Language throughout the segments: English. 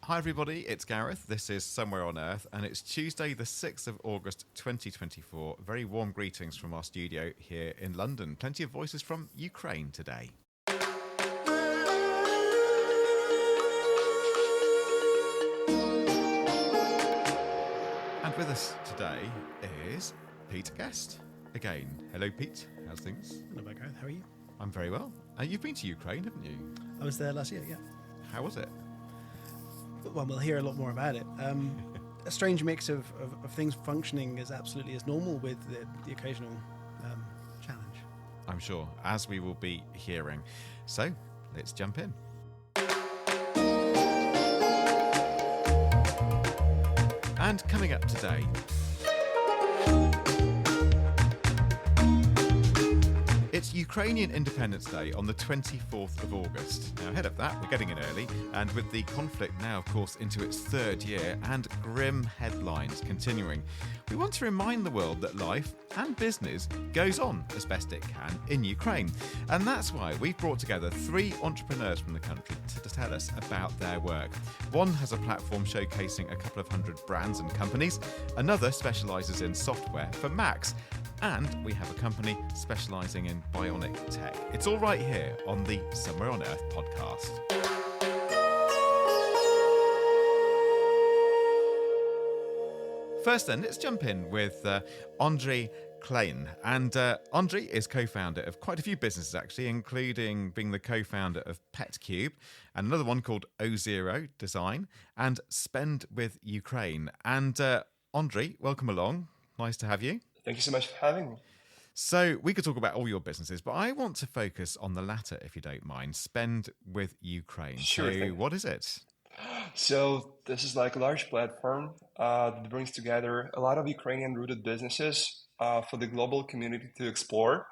Hi everybody, it's Gareth. This is Somewhere on Earth, and it's Tuesday the 6th of August 2024. Very warm greetings from our studio here in London. Plenty of voices from Ukraine today. And with us today is Pete Guest again. Hello Pete, how's things? Hello Gareth, how are you? I'm very well. You've been to Ukraine, haven't you? I was there last year, yeah. How was it? Well, we'll hear a lot more about it. A strange mix of things functioning as absolutely as normal with the occasional challenge. I'm sure, as we will be hearing. So, let's jump in. And coming up today, it's Ukrainian Independence Day on the 24th of August. Now, ahead of that, we're getting in early, and with the conflict now, of course, into its third year and grim headlines continuing, we want to remind the world that life and business goes on as best it can in Ukraine. And that's why we've brought together three entrepreneurs from the country to tell us about their work. One has a platform showcasing a couple of hundred brands and companies. Another specialises in software for Macs. And we have a company specialising in bionic tech. It's all right here on the Somewhere on Earth podcast. First then, let's jump in with Andrey Klen. And Andrey is co-founder of quite a few businesses, actually, including being the co-founder of Petcube and another one called O0 Design and Spend with Ukraine. And Andrey, welcome along. Nice to have you. Thank you so much for having me. So we could talk about all your businesses, but I want to focus on the latter, if you don't mind. Spend with Ukraine. Sure so thing. What is it? So this is like a large platform that brings together a lot of Ukrainian-rooted businesses for the global community to explore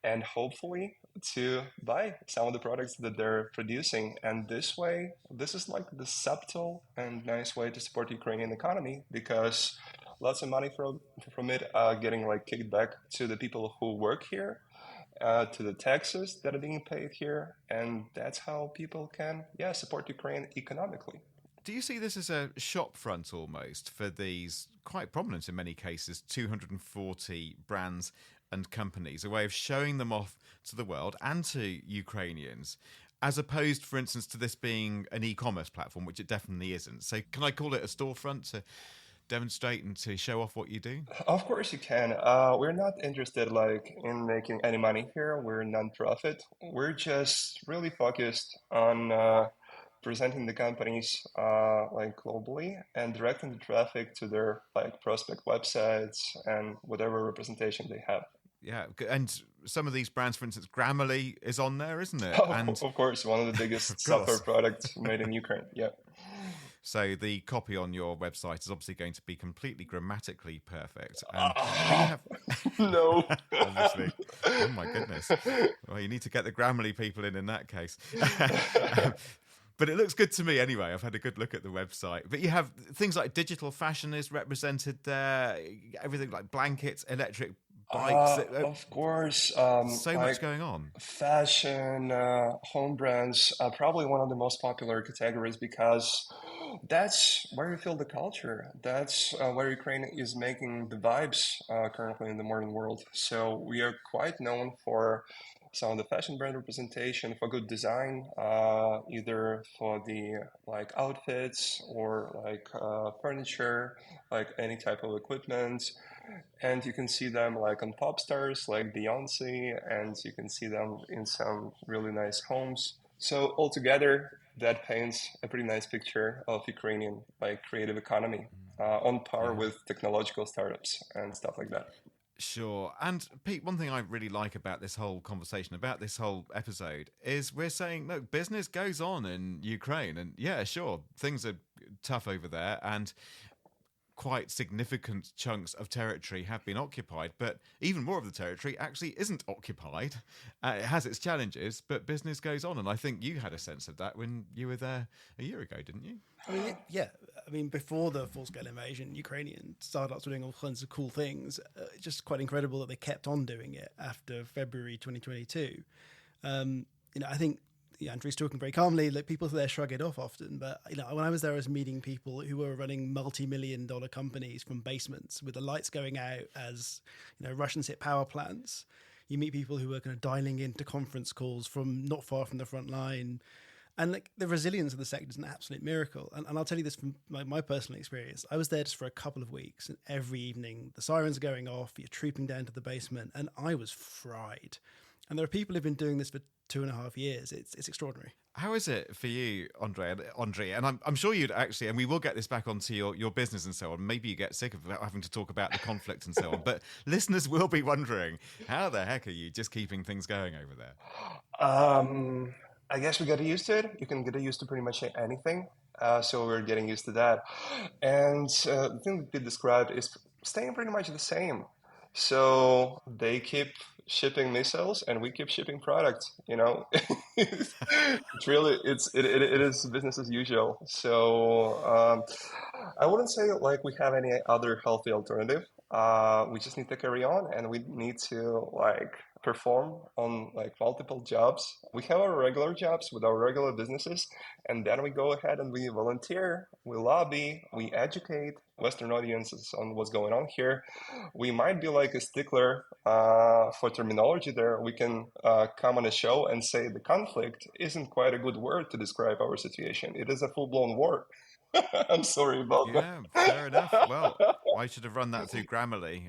and hopefully to buy some of the products that they're producing. And this way, this is like the subtle and nice way to support the Ukrainian economy because lots of money from it getting like kicked back to the people who work here, to the taxes that are being paid here, and that's how people can support Ukraine economically. Do you see this as a shop front almost for these quite prominent in many cases 240 brands and companies, a way of showing them off to the world and to Ukrainians, as opposed, for instance, to this being an e-commerce platform, which it definitely isn't? So can I call it a storefront to demonstrate and to show off what you do? Of course you can. We're not interested in making any money here. We're a non-profit. We're just really focused on presenting the companies globally and directing the traffic to their prospect websites and whatever representation they have. Yeah, and some of these brands, for instance, Grammarly is on there, isn't it? Of course, one of the biggest software products made in Ukraine. Yeah. So the copy on your website is obviously going to be completely grammatically perfect. And No. Obviously. Oh my goodness. Well, you need to get the Grammarly people in that case. But it looks good to me anyway. I've had a good look at the website. But you have things like digital fashion is represented there, everything like blankets, electric bikes. Of course. So much going on. Fashion, home brands are probably one of the most popular categories because that's where you feel the culture. That's where Ukraine is making the vibes currently in the modern world. So we are quite known for some of the fashion brand representation, for good design, either for the outfits or furniture, any type of equipment. And you can see them on pop stars like Beyonce, and you can see them in some really nice homes. So altogether, that paints a pretty nice picture of Ukrainian creative economy on par with technological startups and stuff like that. Sure. And Pete, one thing I really like about this whole conversation, about this whole episode, is we're saying, look, business goes on in Ukraine. And yeah, sure, things are tough over there. And quite significant chunks of territory have been occupied, but even more of the territory actually isn't occupied. It has its challenges, but business goes on. And I think you had a sense of that when you were there a year ago, didn't you? I mean, before the full-scale invasion, Ukrainian startups were doing all kinds of cool things. Just quite incredible that they kept on doing it after February 2022. I think Andrew's talking very calmly. Like people there shrug it off often, but when I was there, I was meeting people who were running multi-million-dollar companies from basements with the lights going out as Russians hit power plants. You meet people who are kind of dialing into conference calls from not far from the front line. And like the resilience of the sector is an absolute miracle. And I'll tell you this from my personal experience. I was there just for a couple of weeks, and every evening the sirens are going off, you're trooping down to the basement, and I was fried. And there are people who've been doing this for 2.5 years. It's extraordinary. How is it for you, Andrey? And I'm sure you'd actually, and we will get this back onto your business and so on. Maybe you get sick of having to talk about the conflict and so on. But listeners will be wondering, how the heck are you just keeping things going over there? I guess we got used to it. You can get used to pretty much anything. So we're getting used to that. And the thing that they described is staying pretty much the same. So they keep shipping missiles and we keep shipping products, It's really, it is business as usual. So I wouldn't say like we have any other healthy alternative. We just need to carry on, and we need to perform on multiple jobs. We have our regular jobs with our regular businesses, and then we go ahead and we volunteer, we lobby, we educate Western audiences on what's going on here. We might be like a stickler for terminology there. We can come on a show and say the conflict isn't quite a good word to describe our situation. It is a full-blown war. I'm sorry about that. Yeah, fair enough. Well, I should have run that through Grammarly,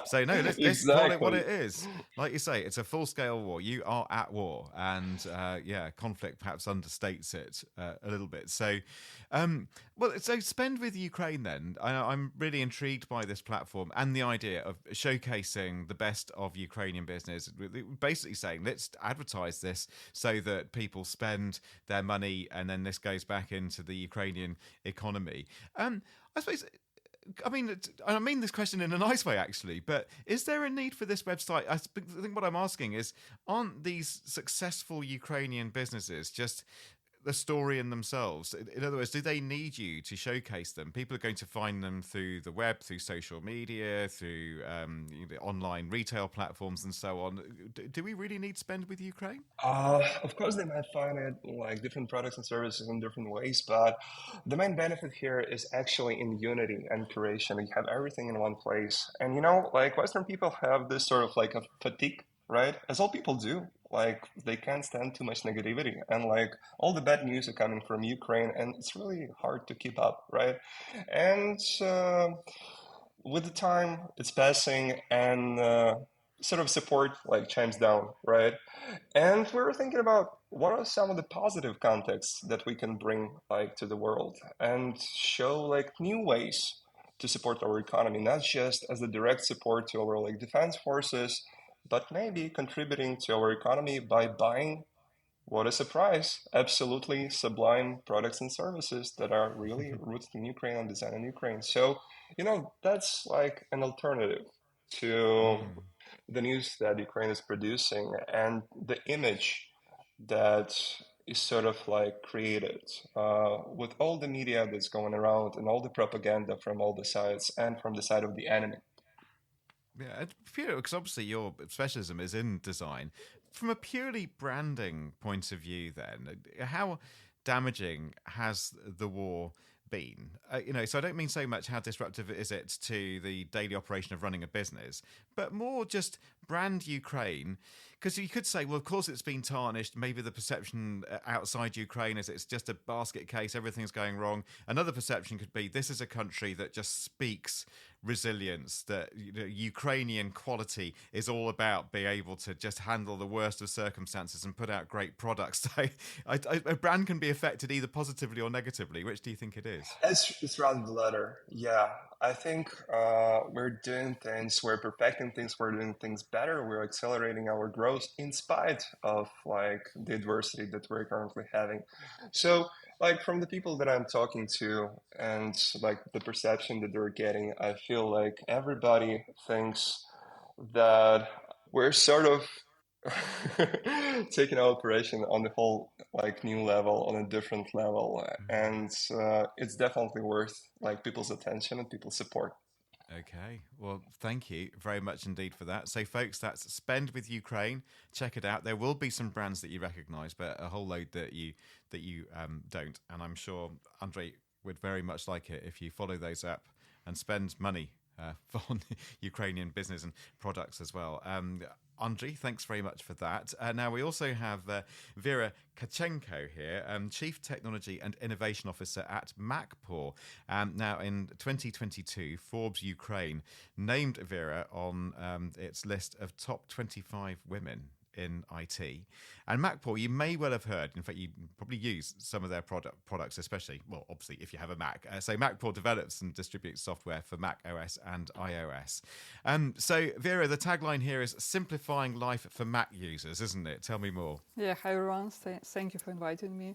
So no, let's call it what it is. Like you say, it's a full-scale war. You are at war, and conflict perhaps understates it a little bit. So, so spend with Ukraine then. I'm really intrigued by this platform and the idea of showcasing the best of Ukrainian business. Basically saying, let's advertise this so that people spend their money, and then this goes back into the Ukrainian economy. I suppose, I mean this question in a nice way, actually, but is there a need for this website? I think what I'm asking is, aren't these successful Ukrainian businesses just the story in themselves? In other words, do they need you to showcase them? People are going to find them through the web, through social media, through the online retail platforms and so on. Do we really need spend with Ukraine? Of course, they might find it like different products and services in different ways, but the main benefit here is actually in unity and curation. You have everything in one place. And Western people have this sort of a fatigue, right? As all people do. They can't stand too much negativity, and all the bad news are coming from Ukraine, and it's really hard to keep up, right? And with the time, it's passing, and sort of support chimes down, right? And we were thinking about what are some of the positive contexts that we can bring to the world and show new ways to support our economy, not just as a direct support to our defense forces, but maybe contributing to our economy by buying, what a surprise, absolutely sublime products and services that are really rooted in Ukraine and designed in Ukraine. So, that's an alternative to the news that Ukraine is producing and the image that is sort of created with all the media that's going around and all the propaganda from all the sides and from the side of the enemy. Yeah, because obviously your specialism is in design. From a purely branding point of view, then, how damaging has the war been? So I don't mean so much how disruptive is it to the daily operation of running a business, but more just brand Ukraine. Because you could say, well, of course it's been tarnished. Maybe the perception outside Ukraine is it's just a basket case, everything's going wrong. Another perception could be this is a country that just speaks resilience, that Ukrainian quality is all about being able to just handle the worst of circumstances and put out great products. So a brand can be affected either positively or negatively. Which do you think it is? It's rather the latter. Yeah, I think we're doing things, we're perfecting things, we're doing things better, we're accelerating our growth in spite of the adversity that we're currently having. So from the people that I'm talking to and the perception that they're getting, I feel like everybody thinks that we're sort of taking our operation on the whole new level, on a different level, and it's definitely worth people's attention and people's support. Okay, well, thank you very much indeed for that. So, folks, that's Spend with Ukraine. Check it out. There will be some brands that you recognise, but a whole load that you don't. And I'm sure Andrey would very much like it if you follow those up and spend money on Ukrainian business and products as well. Andrey, thanks very much for that. Now, we also have Vira Tkachenko here, Chief Technology and Innovation Officer at MacPaw. Now, in 2022, Forbes Ukraine named Vira on its list of top 25 women in IT. And MacPaw, you may well have heard, in fact, you probably use some of their products, especially, well, obviously, if you have a Mac. So MacPaw develops and distributes software for macOS and iOS. So, Vera, the tagline here is simplifying life for Mac users, isn't it? Tell me more. Yeah, hi everyone. Thank you for inviting me.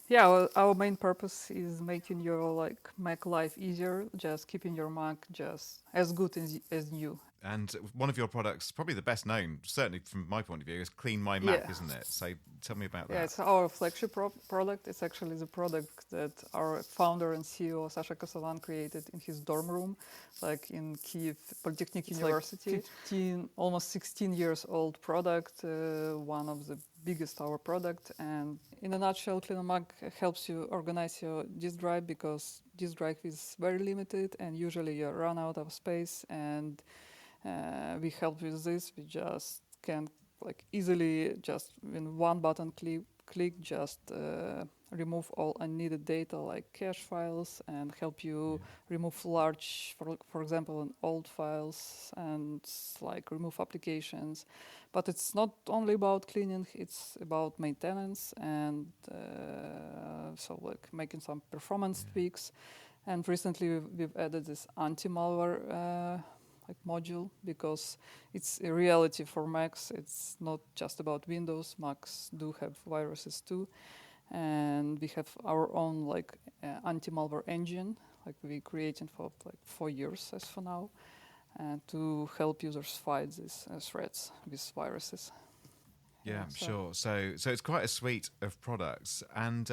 Yeah, well, our main purpose is making your Mac life easier, just keeping your Mac just as good as new. And one of your products, probably the best known, certainly from my point of view, is Clean My Mac, isn't it? So tell me about that. Yeah, it's our flagship product. It's actually the product that our founder and CEO, Sasha Kosovan, created in his dorm room, like in Kyiv Polytechnic University. Like almost 16 years old product, one of the biggest our product. And in a nutshell, Clean My Mac helps you organize your disk drive because disk drive is very limited and usually you run out of space, and we help with this. We just can easily just in one button click just remove all unneeded data like cache files and help you remove large, for example, old files and remove applications. But it's not only about cleaning, it's about maintenance and making some performance tweaks. And recently we've added this anti-malware module because it's a reality for Macs. It's not just about Windows. Macs do have viruses too, and we have our own anti-malware engine, we created for 4 years as for now, and to help users fight these threats with viruses. Yeah, sure. So it's quite a suite of products. And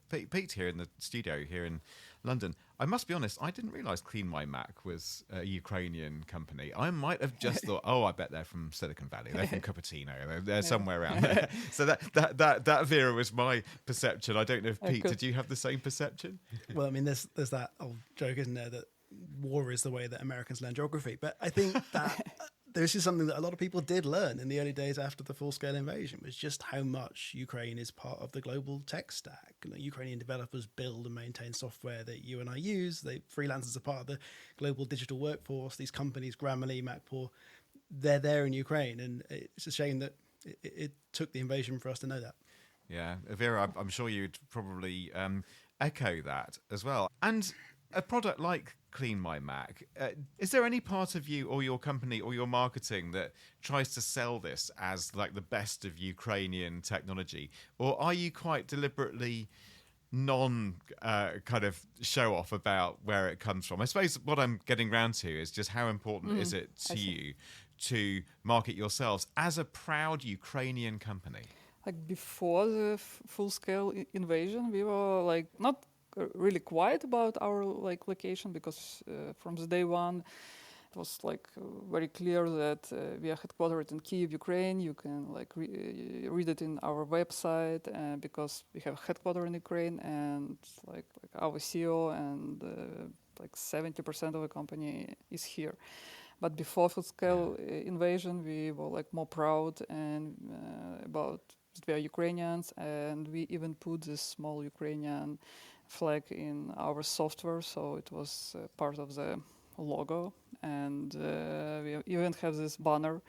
Pete here in the studio here in London, I must be honest, I didn't realise Clean My Mac was a Ukrainian company. I might have just thought, oh, I bet they're from Silicon Valley. They're from Cupertino. They're somewhere around there. So that Vera was my perception. I don't know if Pete, did you have the same perception? Well, I mean, there's that old joke, isn't there, that war is the way that Americans learn geography. But I think that this is something that a lot of people did learn in the early days after the full-scale invasion, was just how much Ukraine is part of the global tech stack. Ukrainian developers build and maintain software that you and I use. Freelancers are part of the global digital workforce. These companies, Grammarly, MacPaw, they're there in Ukraine. And it's a shame that it took the invasion for us to know that. Yeah, Vera, I'm sure you'd probably echo that as well. And a product like Clean My Mac, is there any part of you or your company or your marketing that tries to sell this as the best of Ukrainian technology? Or are you quite deliberately kind of show off about where it comes from? I suppose what I'm getting round to is just how important is it to you to market yourselves as a proud Ukrainian company? Before the full-scale invasion, we were not really quiet about our location, because from the day one it was very clear that we are headquartered in Kyiv, Ukraine. You can read it in our website, because we have headquarters in Ukraine, and our CEO and 70% of the company is here. But before full-scale invasion, we were more proud and about that we are Ukrainians, and we even put this small Ukrainian flag in our software, so it was part of the logo. And we even have this banner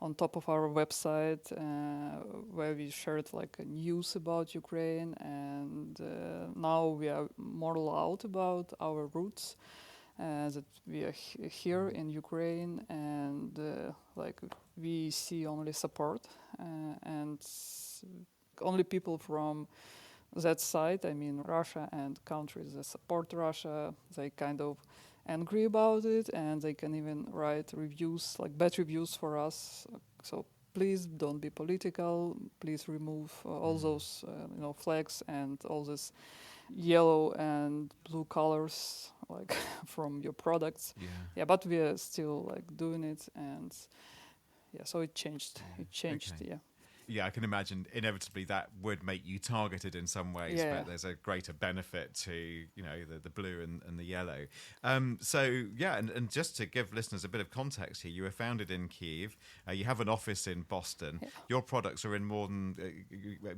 on top of our website where we shared news about Ukraine, and now we are more loud about our roots, that we are here in Ukraine, and we see only support and only people from that side, I mean Russia and countries that support Russia, they kind of angry about it, and they can even write reviews, bad reviews for us. So please don't be political. Please remove all those flags and all this yellow and blue colors like from your products. Yeah. Yeah, but we are still like doing it, and yeah, so it changed. Yeah. It changed. Okay. Yeah. Yeah, I can imagine inevitably that would make you targeted in some ways, Yeah. but there's a greater benefit to, you know, the blue and the yellow. So, yeah, and just to give listeners a bit of context here, you were founded in Kyiv. You have an office in Boston. Yeah. Your products are in more than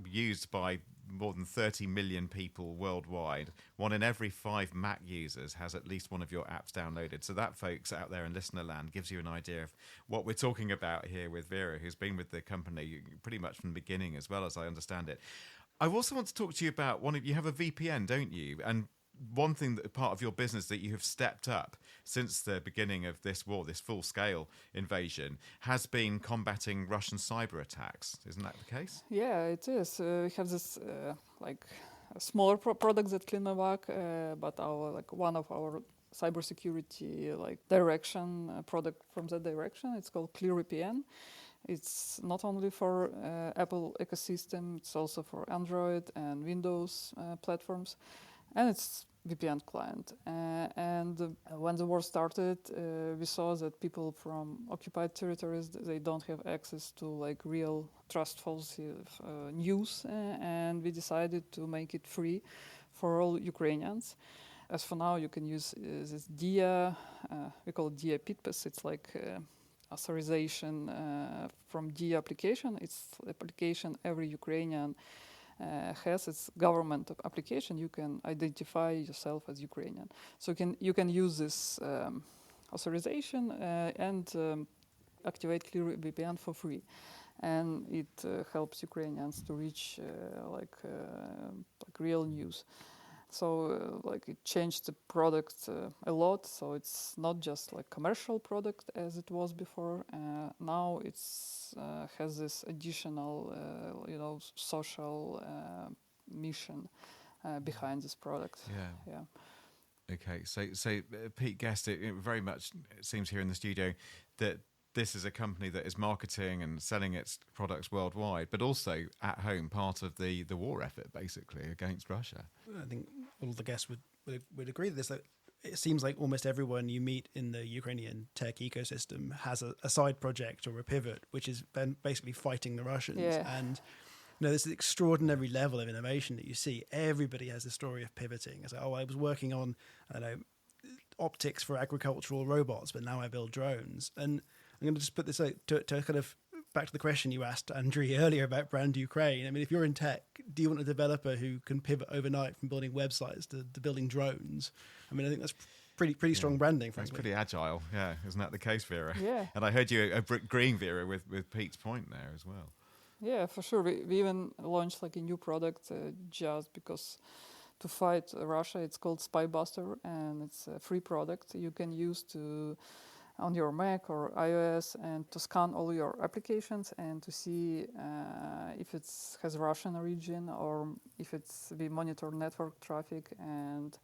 used by more than 30 million people worldwide. 1 in every 5 Mac users has at least one of your apps downloaded. So that, folks out there in listener land, gives you an idea of what we're talking about here with Vira, who's been with the company pretty much from the beginning, as well as I understand it. I also want to talk to you about you have a VPN, don't you? And one thing that part of your business that you have stepped up since the beginning of this war, this full-scale invasion, has been combating Russian cyber attacks. Isn't that the case? Yeah, it is. We have this like a smaller product that clean my work, but one of our cybersecurity direction product from that direction. It's called ClearVPN. It's not only for Apple ecosystem, it's also for Android and Windows platforms, and it's VPN client. And when the war started, we saw that people from occupied territories, they don't have access to like real trustful news, and we decided to make it free for all Ukrainians. As for now, you can use this DIA, we call it DIA PitPass. It's like authorization from DIA application. It's application every Ukrainian has. It's government application. You can identify yourself as Ukrainian. So you can use this authorization and activate ClearVPN for free. And it helps Ukrainians to reach like real news. So it changed the product a lot. So it's not just like commercial product as it was before. Now it's has this additional, social mission behind this product. Yeah. Okay. So Pete guessed it very much. It seems here in the studio that this is a company that is marketing and selling its products worldwide, but also at home, part of the war effort, basically, against Russia. I think all the guests would agree with this. That it seems like almost everyone you meet in the Ukrainian tech ecosystem has a side project or a pivot, which is basically fighting the Russians. Yeah. And this extraordinary level of innovation that you see. Everybody has a story of pivoting. It's like, I was working on, optics for agricultural robots, but now I build drones. And I'm going to just put this out to kind of back to the question you asked Andrey earlier about brand Ukraine. I mean, if you're in tech, do you want a developer who can pivot overnight from building websites to building drones? I mean, I think that's pretty strong branding, frankly. It's pretty agile, yeah. Isn't that the case, Vira? Yeah. And I heard you agreeing, Vira, with Pete's point there as well. Yeah, for sure. We even launched like a new product just because to fight Russia. It's called Spybuster, and it's a free product you can use on your Mac or iOS and to scan all your applications and to see if it has Russian origin or if we monitor network traffic and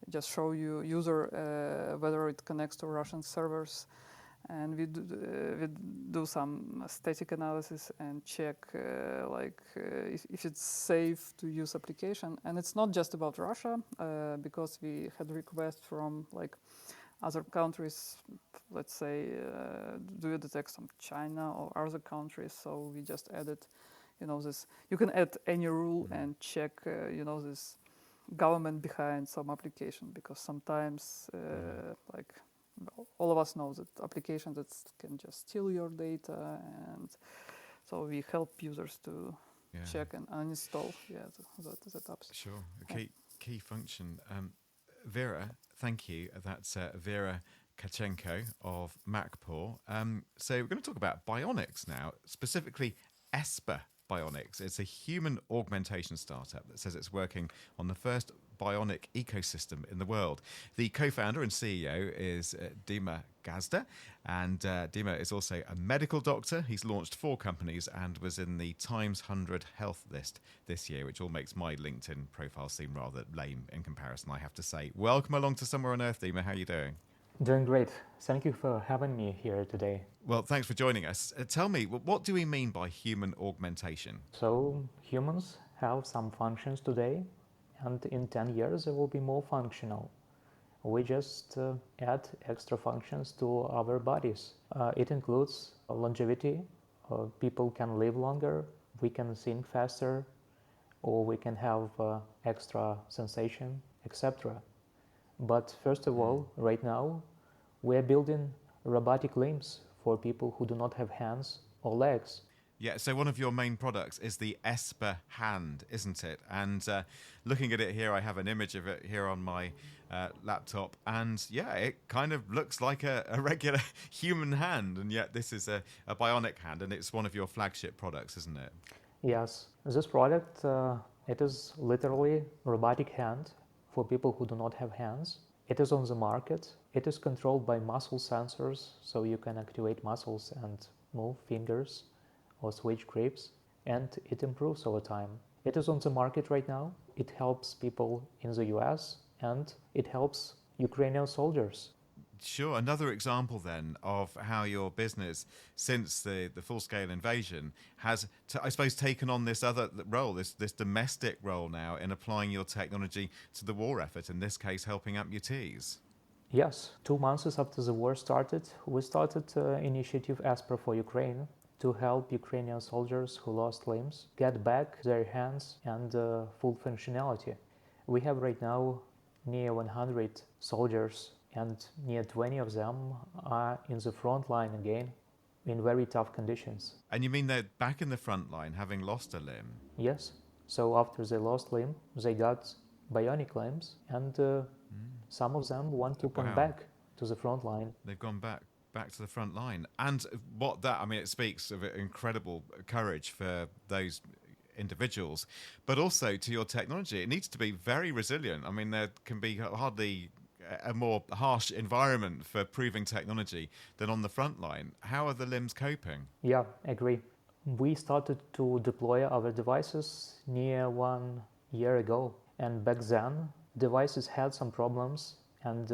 just show you user whether it connects to Russian servers. And we do some static analysis and check if it's safe to use application. And it's not just about Russia because we had requests from other countries. Let's say, do you detect some China or other countries? So we just added, this. You can add any rule and check, this government behind some application because sometimes all of us know that applications that can just steal your data, and so we help users to check and uninstall that apps. Sure, a key function. Vira, thank you. That's Vira Tkachenko of MacPaw. So we're going to talk about Bionics now, specifically Esper Bionics. It's a human augmentation startup that says it's working on the first bionic ecosystem in the world. The co-founder and CEO is Dima Gazda, and Dima is also a medical doctor. He's launched 4 companies and was in the Times 100 Health list this year, which all makes my LinkedIn profile seem rather lame in comparison, I have to say. Welcome along to Somewhere on Earth, Dima. How are you doing? Doing great. Thank you for having me here today. Well, thanks for joining us. Tell me, what do we mean by human augmentation? So, humans have some functions today, and in 10 years they will be more functional. We just add extra functions to our bodies. It includes longevity. People can live longer, we can think faster, or we can have extra sensation, etc. But first of all, right now, we're building robotic limbs for people who do not have hands or legs. Yeah, so one of your main products is the Esper hand, isn't it? And looking at it here, I have an image of it here on my laptop. And yeah, it kind of looks like a regular human hand. And yet this is a bionic hand, and it's one of your flagship products, isn't it? Yes, this product, it is literally robotic hand for people who do not have hands. It is on the market. It is controlled by muscle sensors, so you can activate muscles and move fingers or switch grips, and it improves over time. It is on the market right now. It helps people in the US, and it helps Ukrainian soldiers. Sure. Another example then of how your business, since the full-scale invasion, has, I suppose, taken on this other role, this domestic role now in applying your technology to the war effort, in this case helping amputees. Yes, 2 months after the war started, we started initiative Esper for Ukraine to help Ukrainian soldiers who lost limbs get back their hands and full functionality. We have right now near 100 soldiers, and near 20 of them are in the front line again in very tough conditions. And you mean they're back in the front line, having lost a limb? Yes. So after they lost limb, they got bionic limbs, and some of them want to come back to the front line. They've gone back to the front line. And it speaks of incredible courage for those individuals, but also to your technology. It needs to be very resilient. I mean, there can be hardly a more harsh environment for proving technology than on the front line. How are the limbs coping? Yeah, agree. We started to deploy our devices near 1 year ago, and back then devices had some problems, and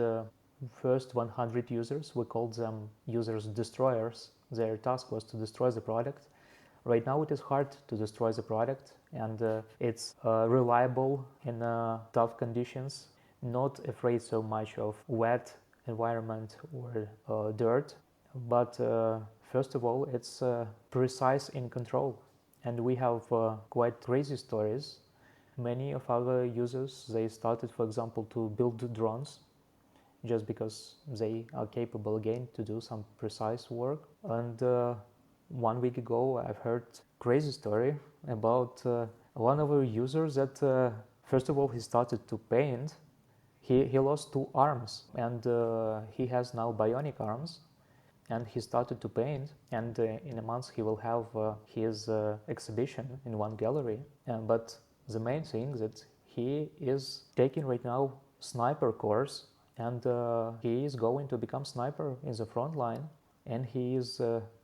first 100 users, we called them users destroyers. Their task was to destroy the product. Right now it is hard to destroy the product, and it's reliable in tough conditions, not afraid so much of wet environment or dirt, but first of all, it's precise in control. And we have quite crazy stories. Many of our users, they started, for example, to build drones just because they are capable again to do some precise work. And 1 week ago, I've heard crazy story about one of our users that first of all, he started to paint. He lost 2 arms, and he has now bionic arms, and he started to paint, and in a month he will have his exhibition in one gallery. But the main thing that he is taking right now sniper course, and he is going to become sniper in the front line, and he is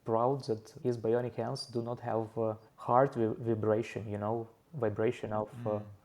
proud that his bionic hands do not have heart vibration, vibration of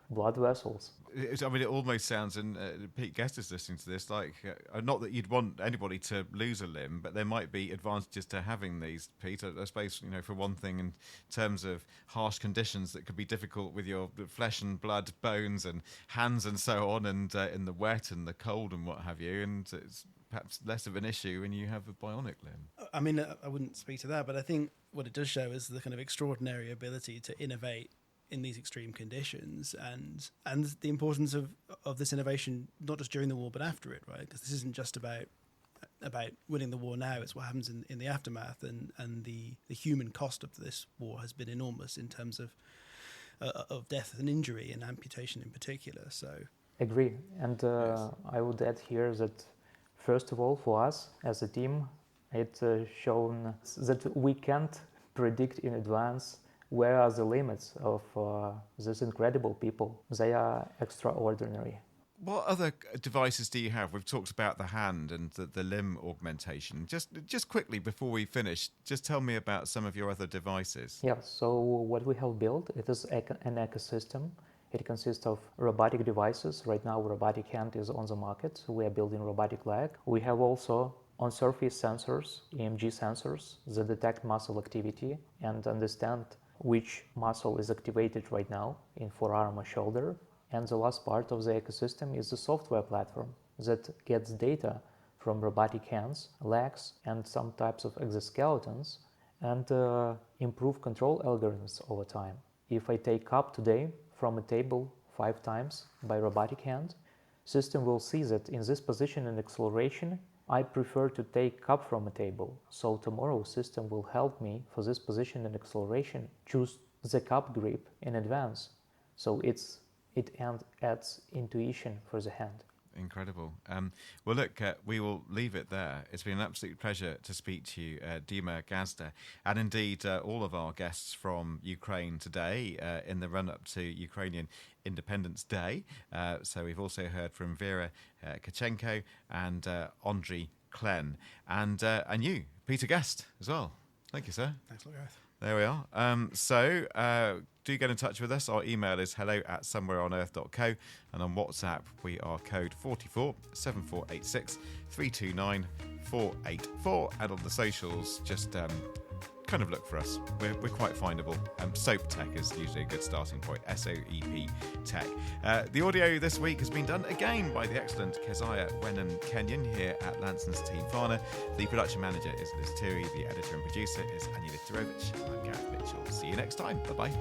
blood vessels. It almost sounds, and Pete Guest is listening to this, like, not that you'd want anybody to lose a limb, but there might be advantages to having these, Pete. I suppose, for one thing, in terms of harsh conditions that could be difficult with your flesh and blood, bones and hands and so on, and in the wet and the cold and what have you, and it's perhaps less of an issue when you have a bionic limb. I mean, I wouldn't speak to that, but I think what it does show is the kind of extraordinary ability to innovate in these extreme conditions, and the importance of this innovation, not just during the war but after it, right? Because this isn't just about winning the war now, it's what happens in the aftermath, and the human cost of this war has been enormous in terms of death and injury and amputation in particular. So agree. And yes. I would add here that first of all, for us as a team, it's shown that we can't predict in advance where are the limits of these incredible people. They are extraordinary. What other devices do you have? We've talked about the hand and the limb augmentation. Just quickly before we finish, just tell me about some of your other devices. Yeah, so what we have built, it is an ecosystem. It consists of robotic devices. Right now, robotic hand is on the market. We are building robotic leg. We have also on-surface sensors, EMG sensors, that detect muscle activity and understand which muscle is activated right now in forearm or shoulder. And the last part of the ecosystem is the software platform. that gets data from robotic hands, legs, and some types of exoskeletons, and improve control algorithms over time. If I take cup today from a table 5 times by robotic hand, system will see that in this position and acceleration, I prefer to take cup from a table. So tomorrow system will help me for this position and acceleration choose the cup grip in advance. So it adds intuition for the hand. Incredible. Well, look, we will leave it there. It's been an absolute pleasure to speak to you, Dima, Gazda, and indeed all of our guests from Ukraine today in the run-up to Ukrainian Independence Day. So we've also heard from Vira Tkachenko and Andrey Klen, and you, Peter Guest, as well. Thank you, sir. Thanks a lot, guys. There we are. So do get in touch with us. Our email is hello@somewhereonearth.co, and on WhatsApp we are code 44 7486 329 484, and on the socials just kind of look for us. We're quite findable. Soap Tech is usually a good starting point. SOEP Tech. The audio this week has been done again by the excellent Keziah Wenham Kenyon here at Lanson's Team Farner. The production manager is Liz Turi. The editor and producer is Anya Lifterovich. I'm Gareth Mitchell. See you next time. Bye-bye.